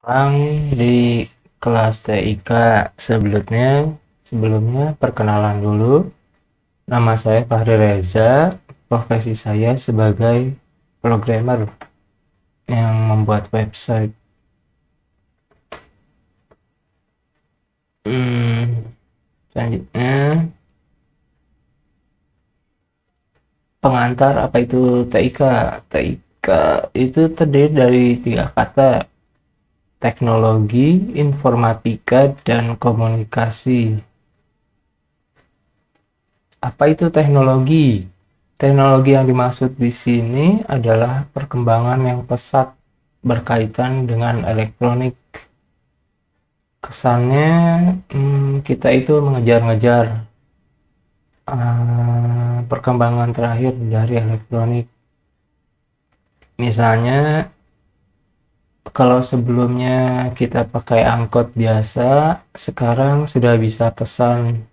Sekarang di kelas TIK sebelumnya perkenalan dulu. Nama saya Fahri Reza, profesi saya sebagai programmer yang membuat website. Selanjutnya pengantar apa itu TIK. TIK itu terdiri dari tiga kata: teknologi, informatika, dan komunikasi. Apa itu teknologi? Teknologi yang dimaksud di sini adalah perkembangan yang pesat berkaitan dengan elektronik. Kesannya kita itu mengejar-ngejar perkembangan terakhir dari elektronik. Misalnya kalau sebelumnya kita pakai angkot biasa, sekarang sudah bisa pesan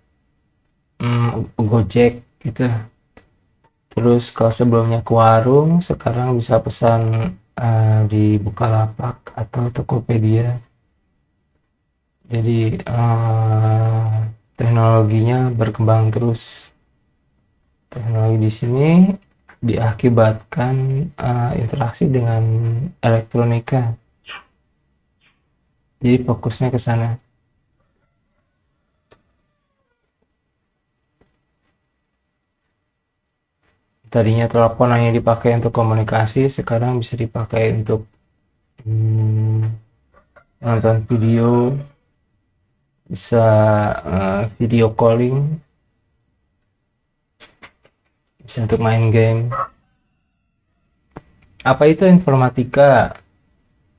Gojek gitu. Terus kalau sebelumnya ke warung, sekarang bisa pesan di Bukalapak atau Tokopedia. Jadi teknologinya berkembang terus. Teknologi di sini diakibatkan interaksi dengan elektronika. Jadi fokusnya ke sana. Tadinya telepon hanya dipakai untuk komunikasi, sekarang bisa dipakai untuk nonton video, bisa video calling, bisa untuk main game. Apa itu informatika?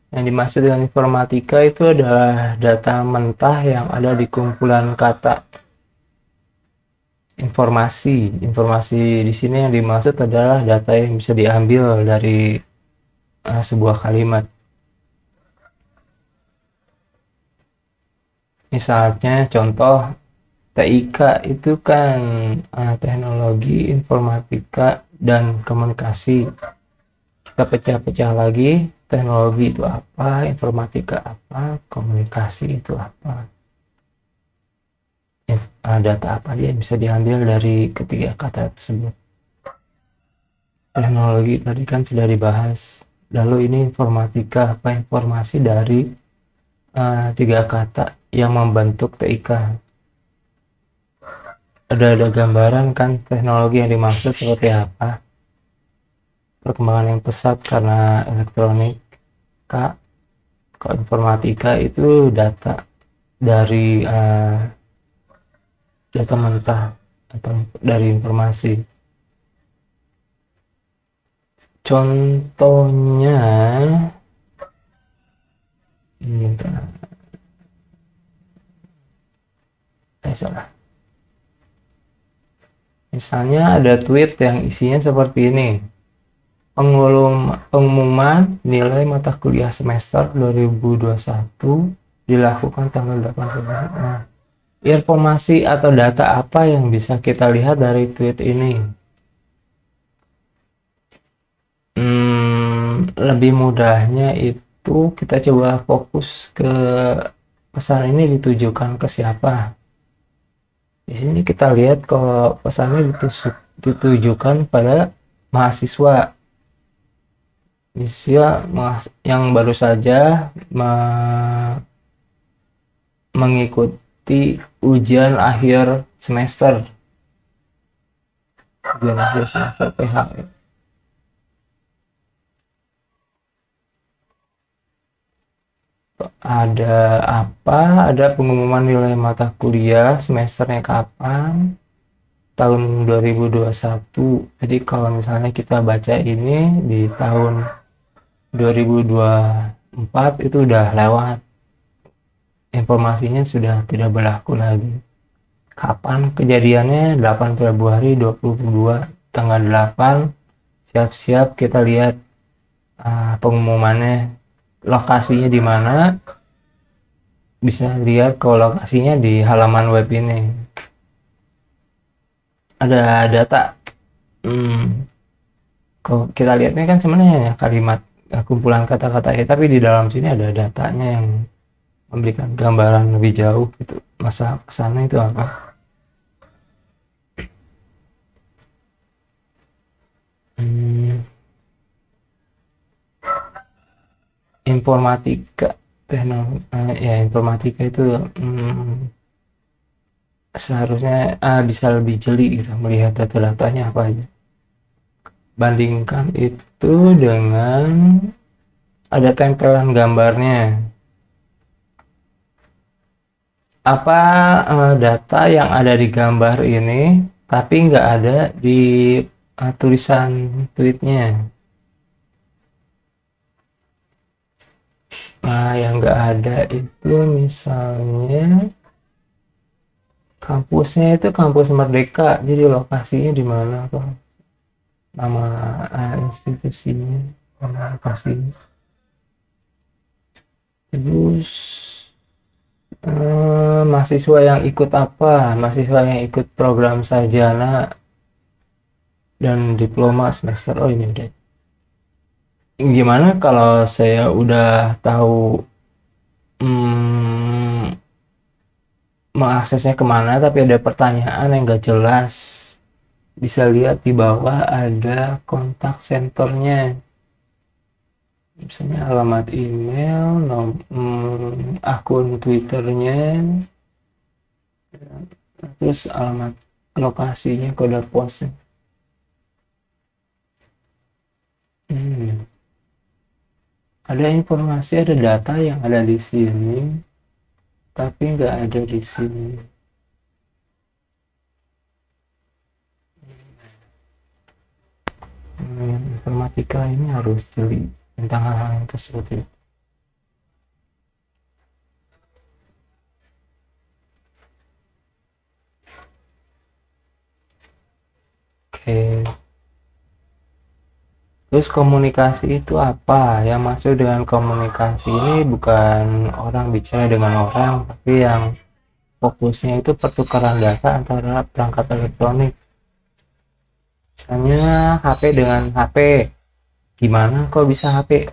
Yang dimaksud dengan informatika itu adalah data mentah yang ada di kumpulan kata. Informasi di sini yang dimaksud adalah data yang bisa diambil dari sebuah kalimat. Misalnya contoh TIK itu kan teknologi, informatika, dan komunikasi. Kita pecah-pecah lagi, teknologi itu apa, informatika apa, komunikasi itu apa. Data apa dia bisa diambil dari ketiga kata tersebut. Teknologi tadi kan sudah dibahas. Lalu ini informatika, apa informasi dari tiga kata yang membentuk TIK. Ada gambaran kan teknologi yang dimaksud seperti apa. Perkembangan yang pesat karena elektronik. Kalau informatika itu data dari data mentah atau dari informasi. Contohnya salah. Misalnya ada tweet yang isinya seperti ini. Pengumuman nilai mata kuliah semester 2021 dilakukan tanggal 8 Februari. Nah, informasi atau data apa yang bisa kita lihat dari tweet ini? Lebih mudahnya itu kita coba fokus ke pesan ini ditujukan ke siapa. Di sini kita lihat kalau pesannya ditujukan pada mahasiswa yang baru saja mengikuti ujian akhir semester PHE. Ada apa? Ada pengumuman nilai mata kuliah semesternya kapan? Tahun 2021. Jadi kalau misalnya kita baca ini di tahun 2024 itu udah lewat. Informasinya sudah tidak berlaku lagi. Kapan kejadiannya? 8 Februari 2022, tanggal 8. Siap-siap kita lihat pengumumannya, lokasinya di mana. Bisa lihat kalau lokasinya di halaman web ini. Ada data. Kalau kita lihatnya kan sebenarnya hanya kalimat kumpulan kata-kata ya, tapi di dalam sini ada datanya yang memberikan gambaran lebih jauh gitu. Masa kesana itu apa? Hmm, informatika, teknologi, ya informatika itu seharusnya bisa lebih jeli gitu melihat data-datanya apa aja. Bandingkan itu dengan ada tempelan gambarnya. Apa data yang ada di gambar ini tapi nggak ada di tulisan tweetnya. Nah, yang nggak ada itu misalnya kampusnya itu kampus Merdeka, jadi lokasinya di mana kok? Nama institusinya, nama lokasinya. Terus mahasiswa yang ikut apa? Mahasiswa yang ikut program sarjana dan diploma semester. Oh ini udah. Gimana kalau saya udah tahu mengaksesnya kemana tapi ada pertanyaan yang gak jelas, bisa lihat di bawah ada kontak senternya, misalnya alamat email, akun twitternya, terus alamat lokasinya, kode posnya. Ada informasi, ada data yang ada di sini tapi nggak ada di sini. Informatika ini harus jeli tentang hal-hal yang tersebut ya. Oke. Terus komunikasi itu apa? Yang maksud dengan komunikasi ini bukan orang bicara dengan orang, tapi yang fokusnya itu pertukaran data antara perangkat elektronik. Misalnya HP dengan HP. Gimana kok bisa HP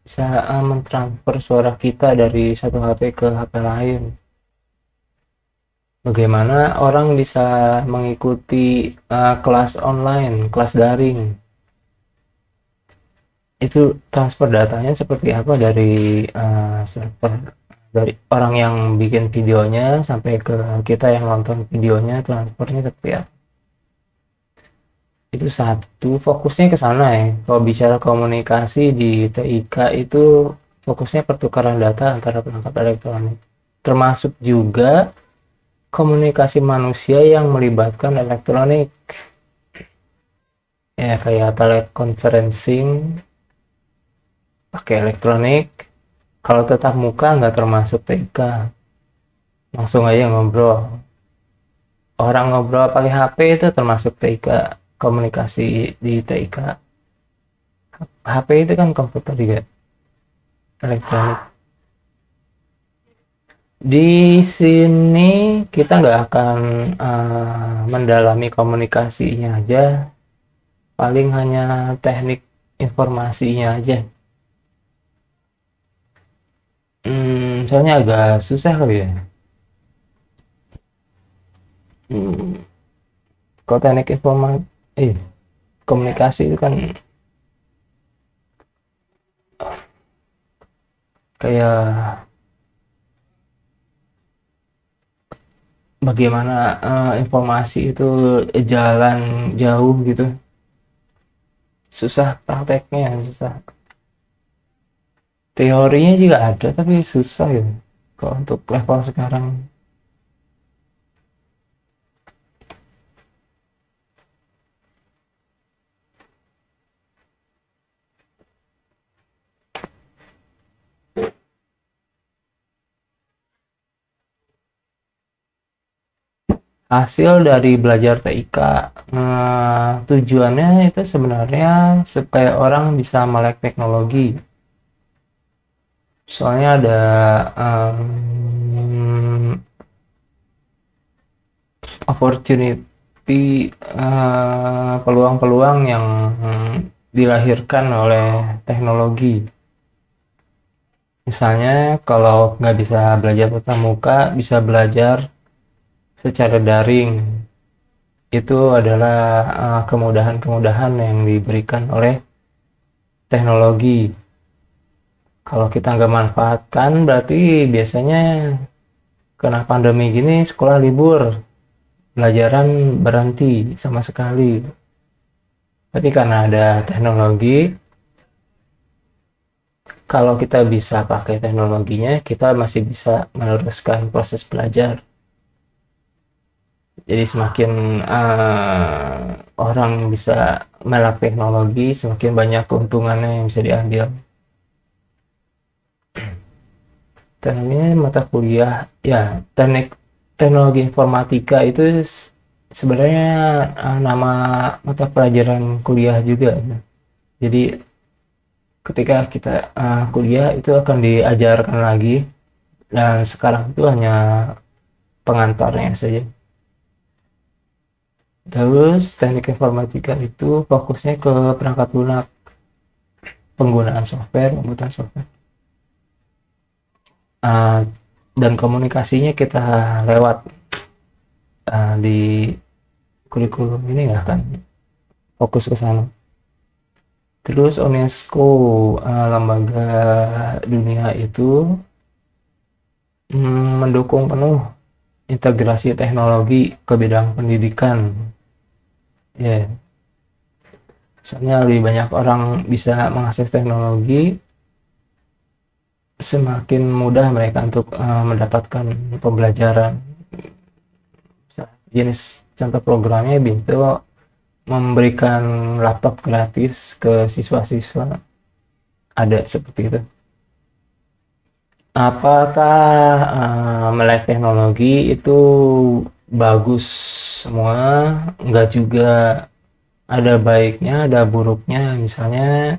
bisa mentransfer suara kita dari satu HP ke HP lain? Bagaimana orang bisa mengikuti kelas online, kelas daring? Itu transfer datanya seperti apa dari server, dari orang yang bikin videonya sampai ke kita yang nonton videonya, transfernya seperti apa? Itu satu, fokusnya ke sana ya. Kalau bicara komunikasi di TIK itu fokusnya pertukaran data antara perangkat elektronik, termasuk juga komunikasi manusia yang melibatkan elektronik ya, kayak teleconferencing pakai elektronik. Kalau tetap muka nggak termasuk TIK, langsung aja ngobrol. Orang ngobrol pakai HP itu termasuk TIK, komunikasi di TIK. HP itu kan komputer juga, elektronik. Di sini kita nggak akan mendalami komunikasinya aja, paling hanya teknik informasinya aja. Soalnya agak susah kali ya. Kalau teknik komunikasi itu kan kayak bagaimana informasi itu jalan jauh gitu, susah prakteknya, susah. Teorinya juga ada tapi susah ya kalau untuk level sekarang. Hasil dari belajar TIK, tujuannya itu sebenarnya supaya orang bisa melek teknologi. Soalnya ada opportunity, peluang-peluang yang dilahirkan oleh teknologi. Misalnya kalau nggak bisa belajar tatap muka, bisa belajar secara daring. Itu adalah kemudahan-kemudahan yang diberikan oleh teknologi. Kalau kita nggak manfaatkan, berarti biasanya kena pandemi gini sekolah libur, pelajaran berhenti sama sekali. Tapi karena ada teknologi, kalau kita bisa pakai teknologinya, kita masih bisa meneruskan proses belajar. Jadi semakin orang bisa melek teknologi, semakin banyak keuntungannya yang bisa diambil. Dan ini mata kuliah, ya teknologi informatika itu sebenarnya nama mata pelajaran kuliah juga. Jadi ketika kita kuliah itu akan diajarkan lagi, dan sekarang itu hanya pengantarnya saja. Terus teknik informatika itu fokusnya ke perangkat lunak, penggunaan software, pembuatan software, dan komunikasinya kita lewat di kurikulum ini nggak akan fokus ke sana. Terus UNESCO, lembaga dunia itu mendukung penuh integrasi teknologi ke bidang pendidikan. Ya, misalnya lebih banyak orang bisa mengakses teknologi, semakin mudah mereka untuk mendapatkan pembelajaran. Jenis contoh programnya bisa memberikan laptop gratis ke siswa-siswa, ada seperti itu. Apakah melek teknologi itu bagus semua? Enggak juga, ada baiknya, ada buruknya. Misalnya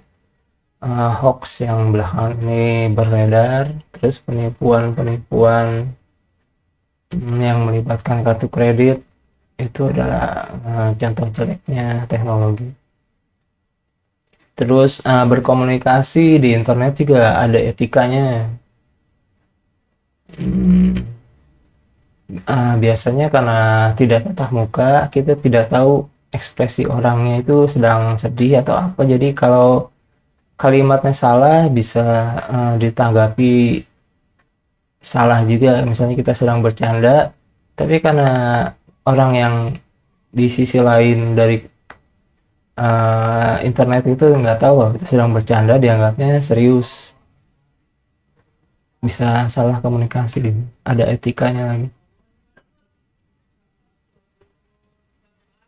hoax yang belakangan ini beredar, terus penipuan-penipuan yang melibatkan kartu kredit, itu adalah contoh jeleknya teknologi. Terus berkomunikasi di internet juga ada etikanya. Biasanya karena tidak tatap muka, kita tidak tahu ekspresi orangnya itu sedang sedih atau apa. Jadi kalau kalimatnya salah bisa ditanggapi salah juga. Misalnya kita sedang bercanda, tapi karena orang yang di sisi lain dari internet itu nggak tahu bahwa kita sedang bercanda, dianggapnya serius, bisa salah komunikasi. Ada etikanya lagi.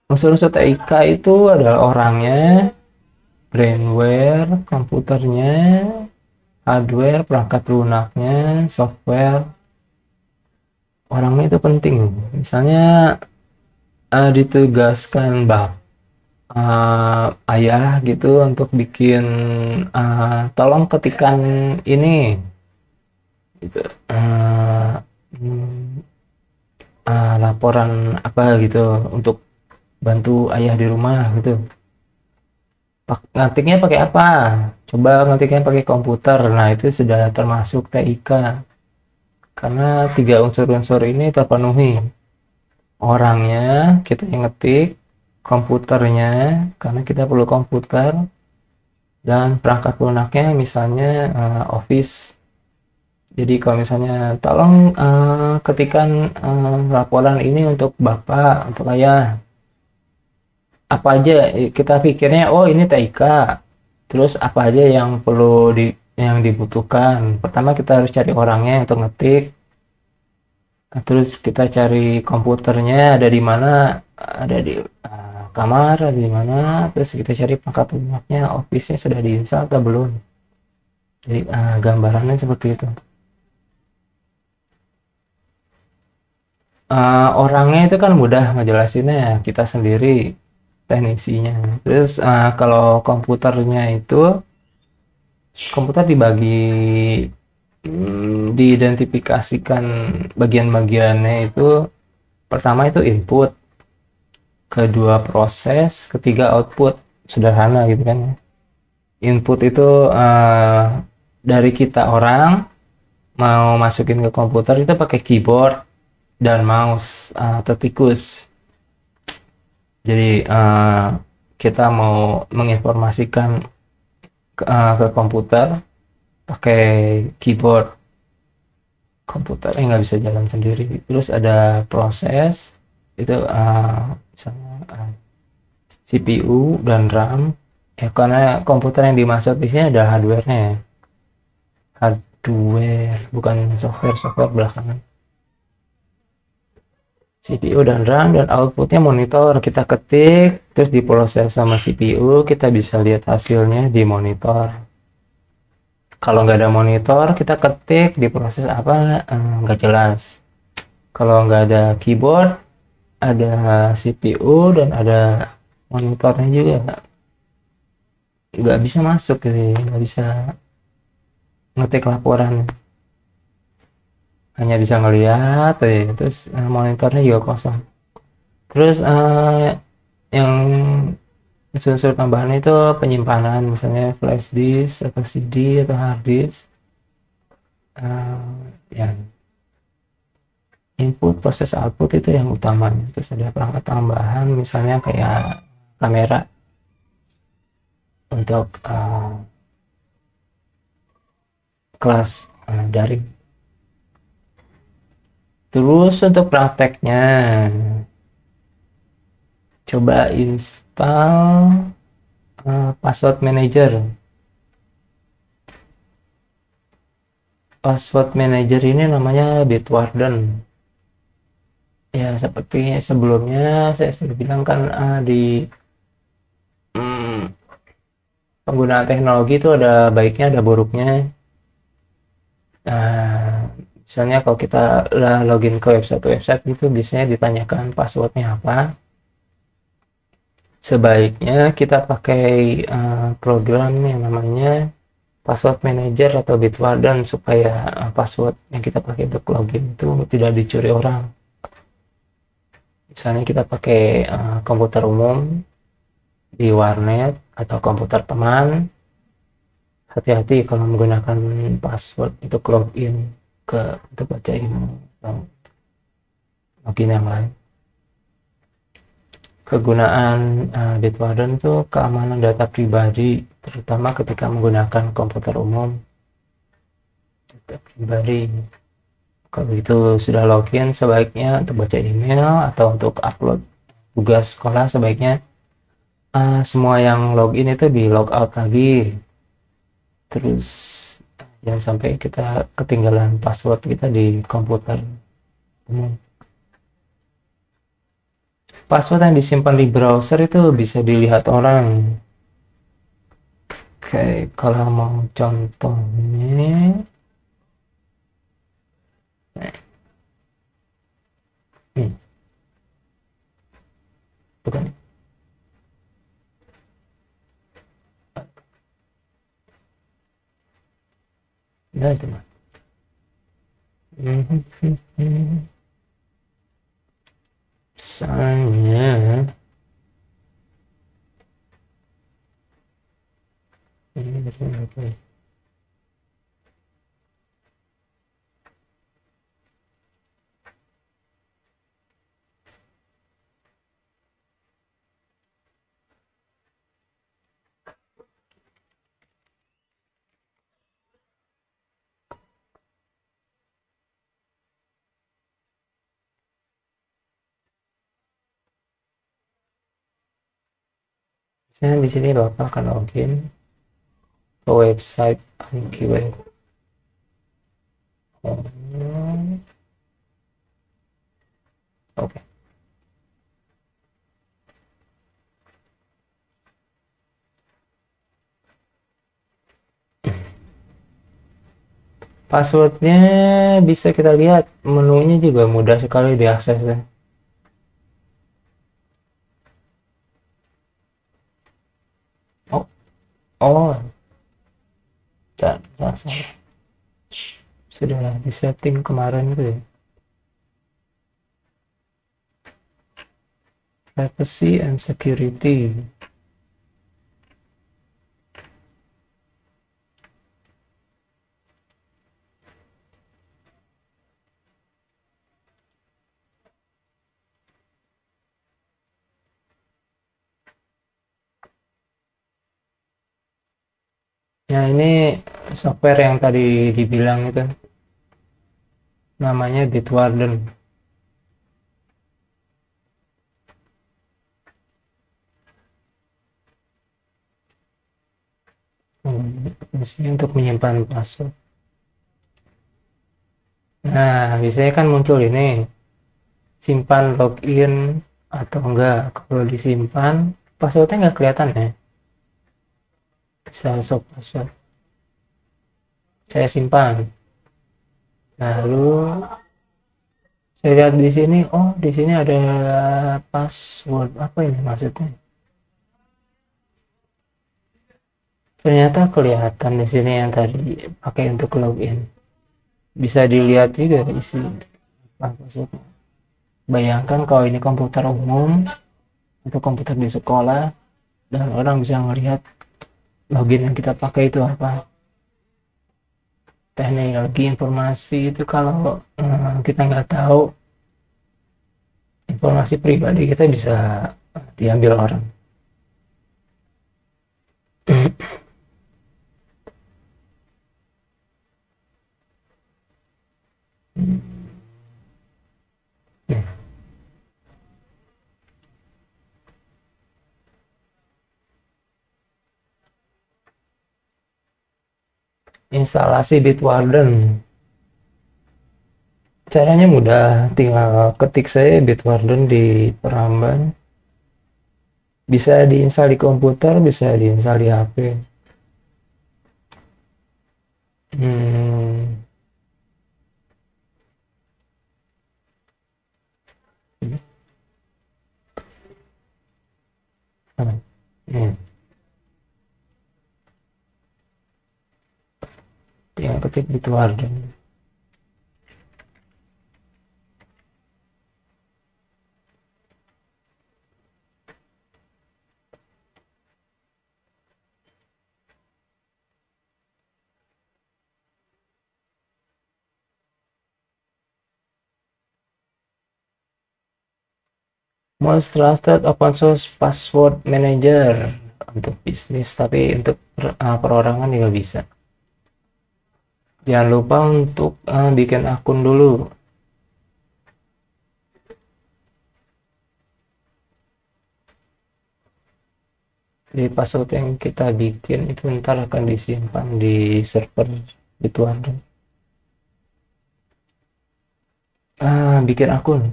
Unsur-unsur TIK itu adalah orangnya, brainware, komputernya, hardware, perangkat lunaknya, software. Orangnya itu penting. Misalnya ditugaskan ayah gitu untuk bikin tolong ketikan ini gitu, laporan apa gitu untuk bantu ayah di rumah gitu. Ngetiknya pakai apa? Coba ngetiknya pakai komputer. Nah, itu sudah termasuk TIK. Karena 3 unsur-unsur ini terpenuhi. Orangnya, kita yang ngetik, komputernya, karena kita perlu komputer, dan perangkat lunaknya misalnya Office. Jadi kalau misalnya tolong ketikan laporan ini untuk Bapak, untuk Ayah. Apa aja kita pikirnya, oh ini TIK, terus apa aja yang perlu yang dibutuhkan. Pertama kita harus cari orangnya untuk ngetik, terus kita cari komputernya ada di mana, ada di kamar, ada di mana, terus kita cari perangkat lunaknya, Office-nya sudah diinstal atau belum. Jadi gambarannya seperti itu. Orangnya itu kan mudah ngejelasinnya, kita sendiri teknisinya. Terus kalau komputernya itu, komputer dibagi, diidentifikasikan bagian-bagiannya itu. Pertama itu input, kedua proses, ketiga output. Sederhana gitu kan. Input itu dari kita orang mau masukin ke komputer itu pakai keyboard dan mouse atau tikus. Jadi kita mau menginformasikan ke komputer pakai keyboard, komputer nggak bisa jalan sendiri. Terus ada proses itu misalnya CPU dan RAM ya, karena komputer yang dimaksud di sini ada hardware-nya ya. Hardware bukan software belakangan. CPU dan RAM dan outputnya monitor, kita ketik terus diproses sama CPU, kita bisa lihat hasilnya di monitor. Kalau nggak ada monitor kita ketik diproses apa nggak jelas. Kalau nggak ada keyboard, ada CPU dan ada monitornya juga, nggak bisa masuk gitu, nggak bisa ngetik laporan, hanya bisa ngelihat terus monitornya juga kosong. Terus yang unsur tambahan itu penyimpanan, misalnya flash disk atau CD atau hard disk. Yang input proses output itu yang utamanya. Terus ada perangkat tambahan misalnya kayak kamera untuk kelas daring. Terus untuk prakteknya coba install password manager. Password manager ini namanya Bitwarden. Ya seperti sebelumnya saya sudah bilang kan di penggunaan teknologi itu ada baiknya ada buruknya. Misalnya kalau kita login ke website itu biasanya ditanyakan passwordnya apa. Sebaiknya kita pakai program yang namanya password manager atau Bitwarden supaya password yang kita pakai untuk login itu tidak dicuri orang. Misalnya kita pakai komputer umum di warnet atau komputer teman, hati-hati kalau menggunakan password untuk login untuk baca email atau login yang lain. Kegunaan Bitwarden itu keamanan data pribadi, terutama ketika menggunakan komputer umum. Data pribadi. Kalau itu sudah login, sebaiknya untuk baca email atau untuk upload tugas sekolah, sebaiknya semua yang login itu di logout lagi. Terus jangan sampai kita ketinggalan password kita di komputer umum. Password yang disimpan di browser itu bisa dilihat orang. Oke, kalau mau contohnya nih, bukan nah itu mah. Misalnya ini apa ya? Misalnya di sini Bapak akan login ke website Ankiweb. Oke. Passwordnya bisa kita lihat, menunya juga mudah sekali diakses ya. Oh, tidak salah. Sudah disetting kemarin itu ya. Privacy and security. Nah, ini software yang tadi dibilang itu namanya Bitwarden. Misalnya untuk menyimpan password. Nah, biasanya kan muncul ini simpan login atau enggak. Kalau disimpan passwordnya nggak kelihatan ya. Bisa show password. Saya simpan. Lalu saya lihat di sini, oh di sini ada password, apa ini maksudnya? Ternyata kelihatan di sini yang tadi pakai untuk login. Bisa dilihat juga isi passwordnya. Bayangkan kalau ini komputer umum atau komputer di sekolah dan orang bisa melihat login yang kita pakai itu apa. Teknologi informasi itu kalau kita nggak tahu, informasi pribadi kita bisa diambil orang. Instalasi Bitwarden. Caranya mudah, tinggal ketik saya Bitwarden di Peramban. Bisa diinstal di komputer, bisa diinstal di HP. Hmm. Hmm. Tinggal ketik Bitwarden. Most trusted open source password manager untuk bisnis, tapi untuk perorangan juga bisa. Jangan lupa untuk bikin akun dulu. Jadi password yang kita bikin itu ntar akan disimpan di server Bitwarden. Bikin akun.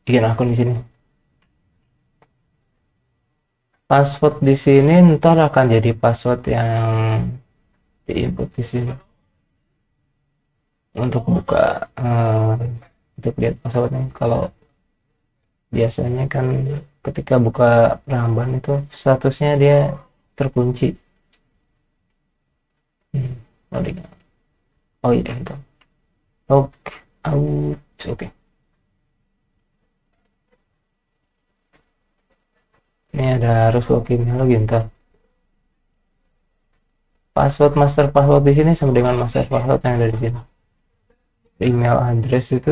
Bikin akun di sini. Password di sini ntar akan jadi password yang diinput di sini. Untuk buka, untuk lihat passwordnya. Kalau biasanya kan ketika buka Peramban itu statusnya dia terkunci. Oh iya itu. Oke, out. Oke. Ini ada harus loginnya lagi ntar. Password master password di sini sama dengan master password yang ada di sini. Email address itu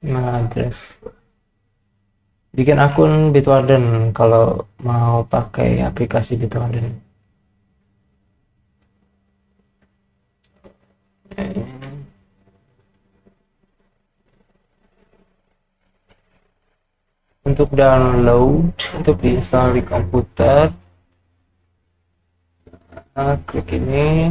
email address. Bikin akun Bitwarden kalau mau pakai aplikasi Bitwarden. Untuk download, untuk diinstal di komputer, klik ini.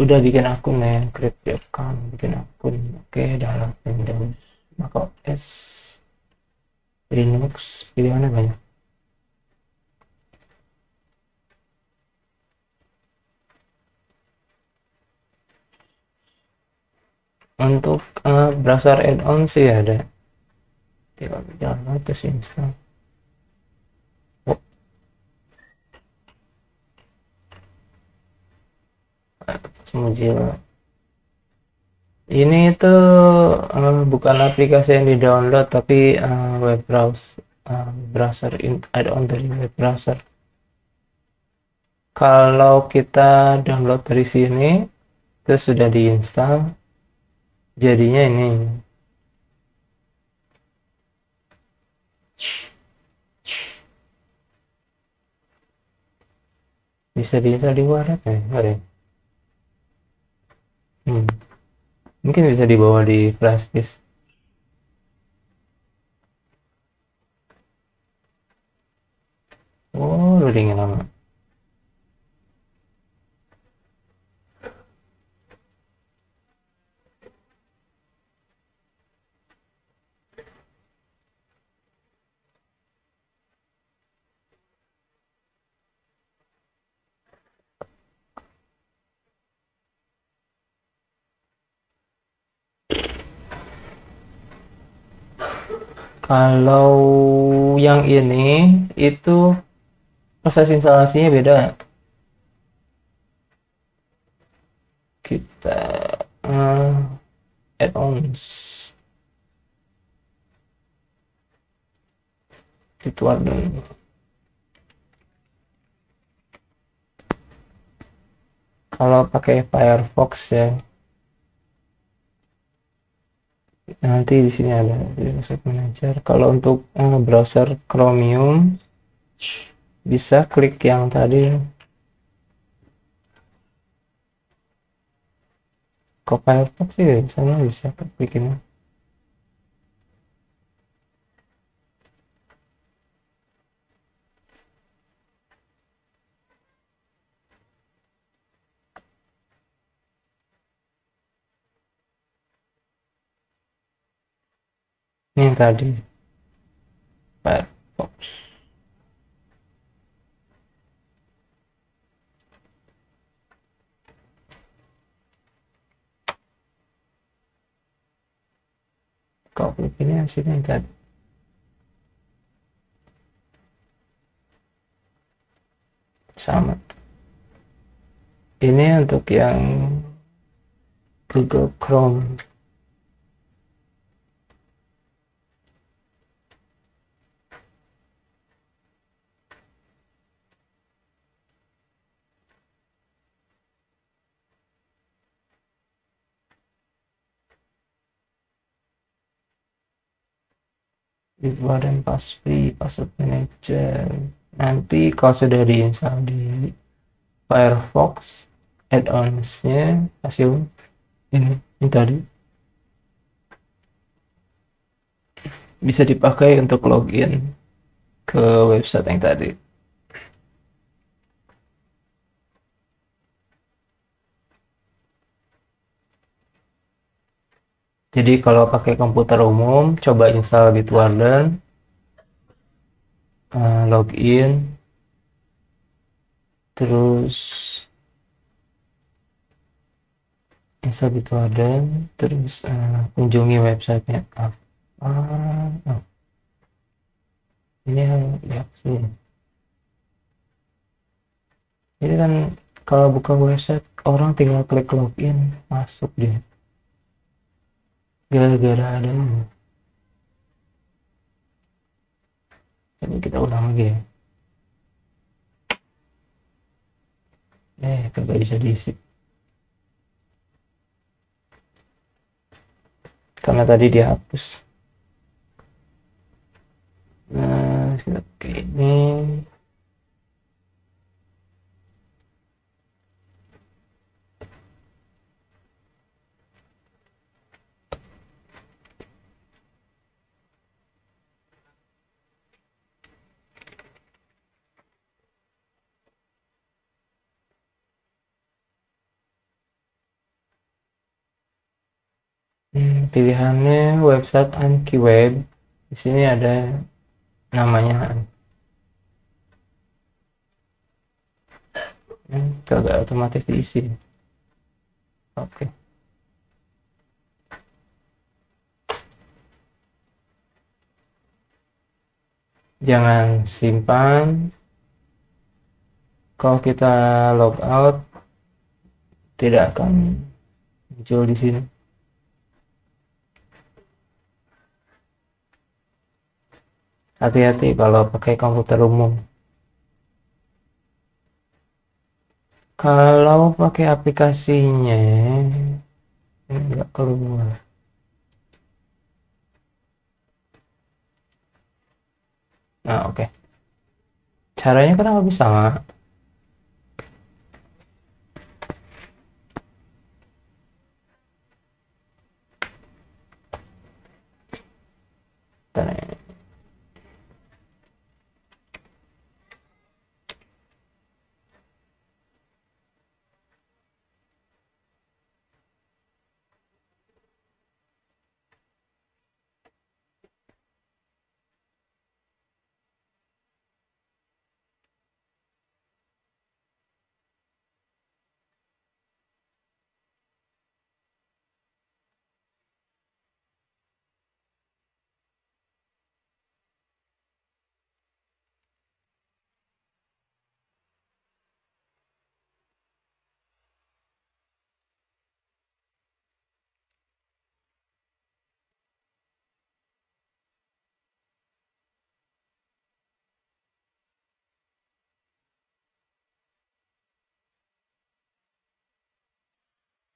Udah bikin akun ya, create the account, bikin akun. Oke, download Windows, macOS, Linux, pilihannya banyak. Untuk browser add-on sih ada, tinggal download terus install. Mozilla ini tuh bukan aplikasi yang di download, tapi web browser add-on dari web browser. Kalau kita download dari sini terus sudah diinstal, jadinya ini. Bisa diinstal di warnet ya? Enggak deh. Mungkin bisa dibawa di flash disk. Oh, loadingnya lama. Kalau yang ini itu proses instalasinya beda. Kita add-ons Bitwarden. Kalau pakai Firefox ya, nanti di sini ada Microsoft Manager. Kalau untuk browser Chromium bisa klik yang tadi. Ke Firefox sih sama bisa klik ini. Ini yang tadi Firefox. Kalau klik ini hasilnya yang tadi. Sama. Ini untuk yang Google Chrome. Bitwarden password manager. Nanti kalau sudah diinstal di Firefox, add-onsnya hasil ini tadi bisa dipakai untuk login ke website yang tadi. Jadi kalau pakai komputer umum, coba install Bitwarden, login, terus install Bitwarden, terus kunjungi websitenya. Ini ya sini. Ini kan kalau buka website orang tinggal klik login masuk dia. Gara-gara ada ini. Jadi kita ulang lagi ya. Kagak bisa diisi. Karena tadi dihapus. Nah, kita pakai ini. Pilihannya website AnkiWeb. Di sini ada namanya. Kagak otomatis diisi. Oke. Jangan simpan. Kalau kita logout tidak akan muncul di sini. Hati-hati kalau pakai komputer umum. Kalau pakai aplikasinya ini nggak keluar. Nah, oke. Caranya kenapa bisa nggak?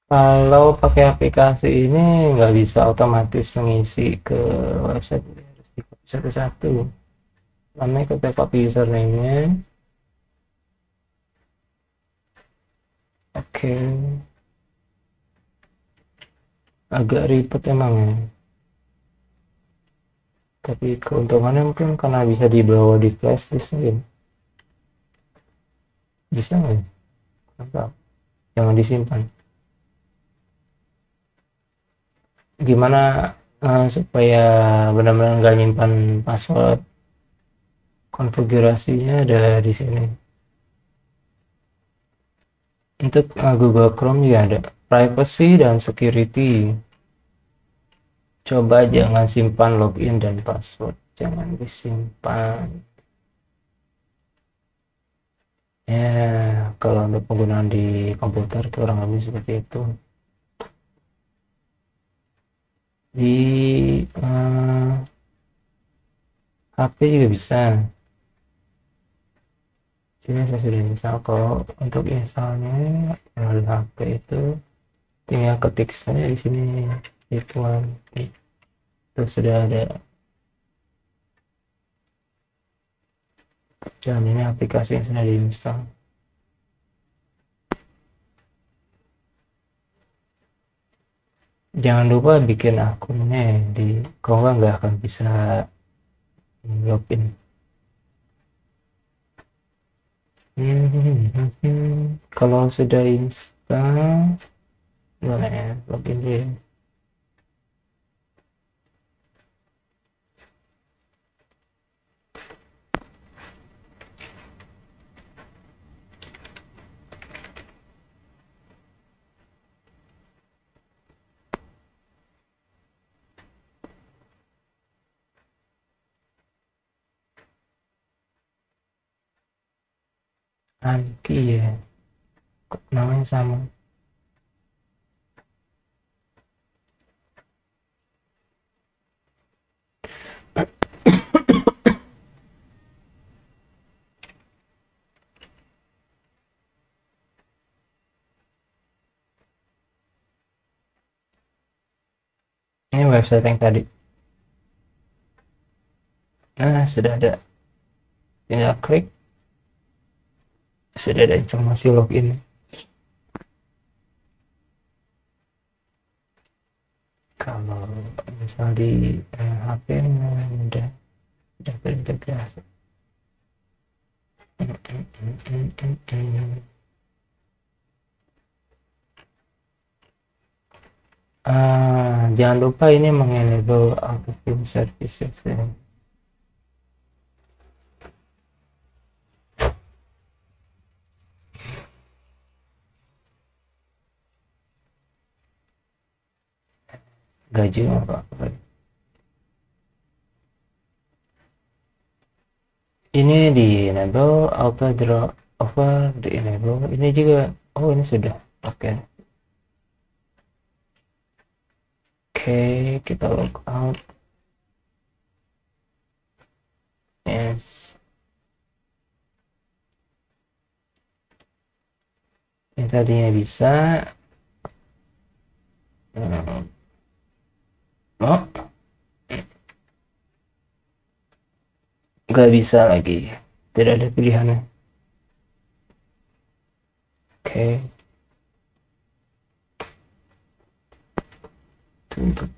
Kalau pakai aplikasi ini nggak bisa otomatis mengisi ke website, harus di copy satu-satu. Namanya kita copy username-nya. Oke, agak ribet emang ya. Tapi keuntungannya mungkin karena bisa dibawa di flash disk mungkin. Bisa nggak ya? Kenapa? Jangan disimpan. Gimana supaya benar-benar nggak nyimpan password? Konfigurasinya ada di sini. Untuk Google Chrome juga ada privacy dan security. Coba jangan simpan login dan password, jangan disimpan. Ya, kalau untuk penggunaan di komputer kurang lebih seperti itu. Di HP juga bisa. Jadi saya sudah install. Kalau untuk installnya melalui HP itu tinggal ketik saja di sini ituan itu sudah ada. Dan ini aplikasi yang sudah diinstal. Jangan lupa bikin akunnya di, kalau nggak akan bisa login. Kalau sudah install, boleh ya, login dulu. Anki ya, kok namanya sama. Ini website yang tadi. Nah, sudah ada. Tinggal klik. Sudah ada informasi login. Kalau misal di HP udah terintegrasi. Jangan lupa ini mengenable auto-fill services ya. Gaji apa? Ini di enable, auto draw over di enable. Ini juga, oh ini sudah. Oke. Oke, kita log out. Yes. Yang tadinya bisa, oh, nggak bisa lagi. Tidak ada pilihannya. Oke. Itu untuk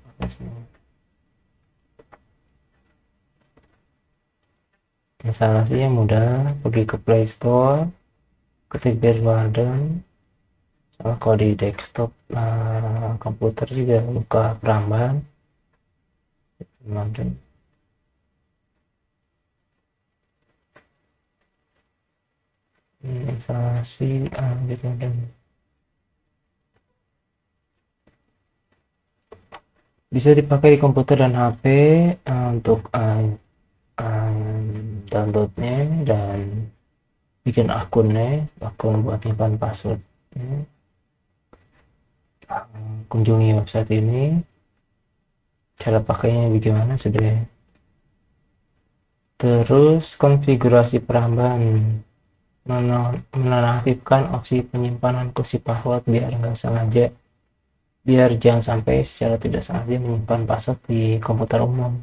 instalasinya mudah. Pergi ke Play Store, ketik Bitwarden. Sama kalau di desktop komputer juga buka Peramban. Instalasi gitu. Bisa dipakai di komputer dan HP untuk downloadnya dan bikin akun buat nyimpan password. Kunjungi website ini. Cara pakainya bagaimana sudah ya. Terus konfigurasi Peramban, menonaktifkan opsi penyimpanan kursi password biar jangan sampai secara tidak sengaja menyimpan password di komputer umum,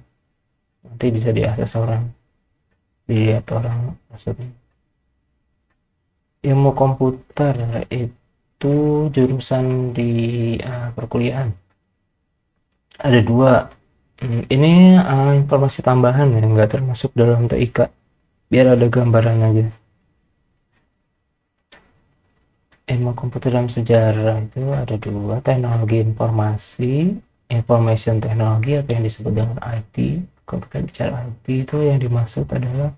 nanti bisa dilihat orang maksudnya. Ilmu komputer itu jurusan di perkuliahan ada 2. Ini informasi tambahan ya, nggak termasuk dalam TIK, biar ada gambaran aja. Ilmu komputer dalam sejarah itu ada 2, teknologi information technology atau yang disebut dengan IT. Kalau kita bicara IT itu yang dimaksud adalah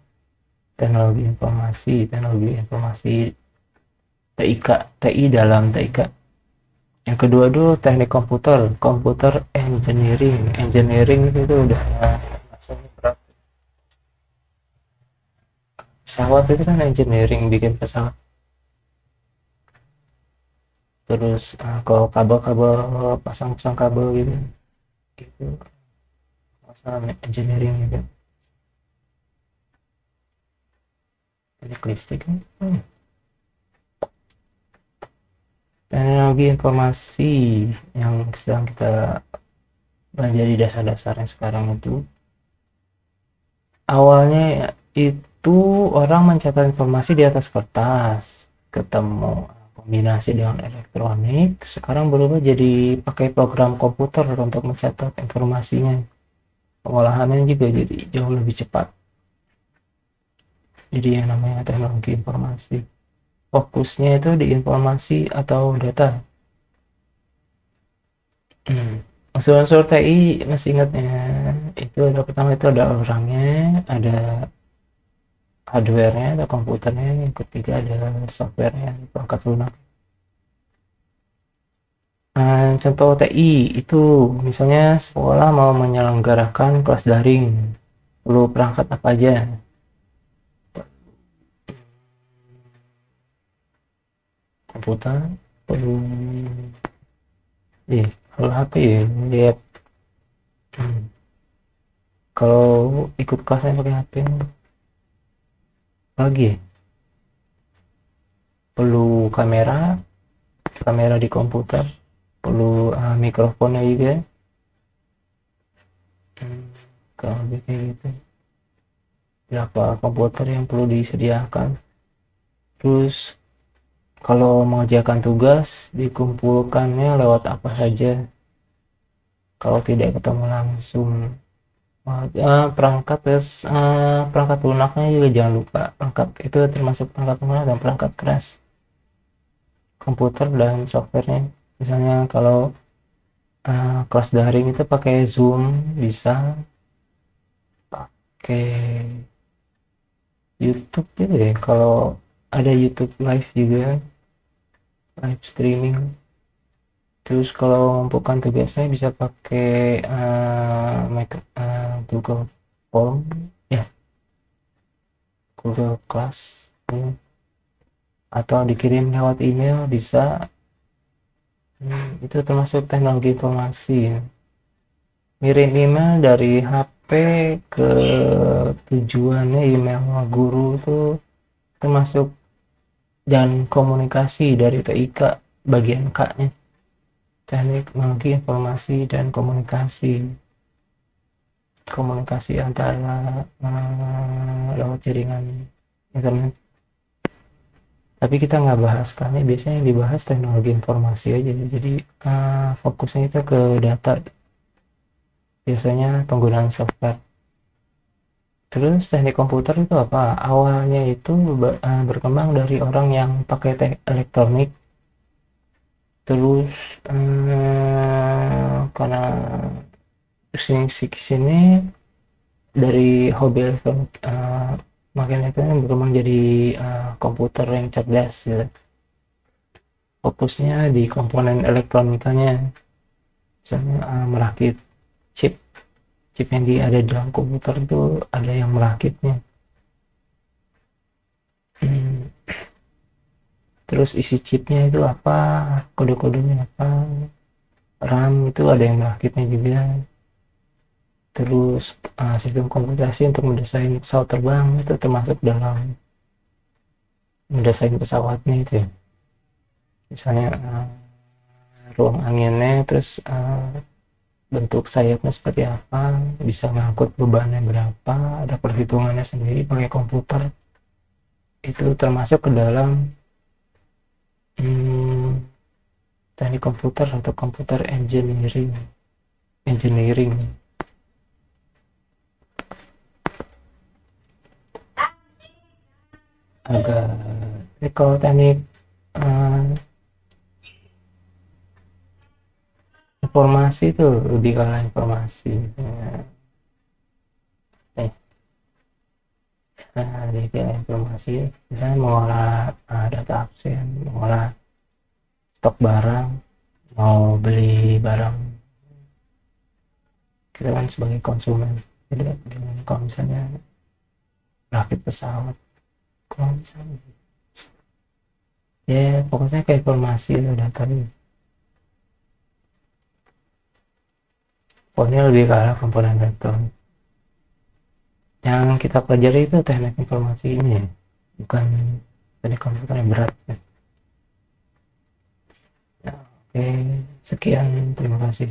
teknologi informasi TI dalam TIK. Yang kedua itu teknik komputer engineering itu udah masanya berat. Pesawat itu kan engineering, bikin pesawat. Terus kalau kabel pasang kabel gitu itu masalah engineering gitu. Teknik listrik kan. Teknologi informasi yang sedang kita pelajari dasar-dasarnya sekarang itu, awalnya itu orang mencatat informasi di atas kertas, ketemu kombinasi dengan elektronik, sekarang berubah jadi pakai program komputer untuk mencatat informasinya. Pengolahannya juga jadi jauh lebih cepat. Jadi yang namanya teknologi informasi, fokusnya itu di informasi atau data. Unsur-unsur TI masih ingatnya, itu ada pertama itu ada orangnya, ada hardware-nya atau komputernya, yang ketiga ada software-nya, perangkat lunak. Contoh TI itu misalnya sekolah mau menyelenggarakan kelas daring, perlu perangkat apa aja? Komputer, perlu kalau HP ya lihat. Kalau ikut kelasnya pakai HP lagi ya? Perlu kamera di komputer, perlu mikrofonnya juga. Kalau kayak gitu, berapa komputer yang perlu disediakan. Terus kalau mengerjakan tugas dikumpulkannya lewat apa saja, kalau tidak ketemu langsung. Perangkat lunaknya juga jangan lupa, perangkat itu termasuk perangkat lunak dan perangkat keras komputer dan softwarenya. Misalnya kalau kelas daring itu pakai Zoom, bisa pakai YouTube gitu ya, kalau ada YouTube live juga, live streaming. Terus kalau mengumpulkan tugasnya bisa pakai Google Form ya, Google Class ya. Atau dikirim lewat email bisa. Itu termasuk teknologi informasi ya. Ngirim email dari hub sampai ke tujuannya email guru tuh termasuk, dan komunikasi dari TIK bagian K-nya, teknologi informasi dan komunikasi antara lewat jaringan internet. Tapi kita nggak bahas, karena biasanya yang dibahas teknologi informasi aja, jadi fokusnya itu ke data, biasanya penggunaan software. Terus teknik komputer itu apa? Awalnya itu berkembang dari orang yang pakai elektronik, terus karena sini dari hobi elektronik, makanya itu berkembang jadi komputer yang cerdas gitu. Fokusnya di komponen elektronikanya, misalnya merakit chip yang ada di dalam komputer itu, ada yang merakitnya. Terus isi chipnya itu apa, kode-kodenya apa, RAM itu ada yang merakitnya juga. Terus sistem komputasi untuk mendesain pesawat terbang itu termasuk dalam mendesain pesawatnya itu ya. Misalnya ruang anginnya, terus bentuk sayapnya seperti apa, bisa ngangkut bebannya berapa, ada perhitungannya sendiri pakai komputer. Itu termasuk ke dalam teknik komputer atau komputer engineering. Agak kalau teknik informasi itu lebih ke informasi. Di informasi misalnya mengolah data absen, mengolah stok barang, mau beli barang, kita kan sebagai konsumen. Jadi kalau misalnya rakit pesawat, kalau misalnya ya pokoknya kayak informasi itu datanya. Pokoknya lebih ke arah komponen elektronik. Yang kita pelajari itu teknik informasi ini ya, bukan teknik komputer yang berat ya. Ya, oke, sekian, terima kasih.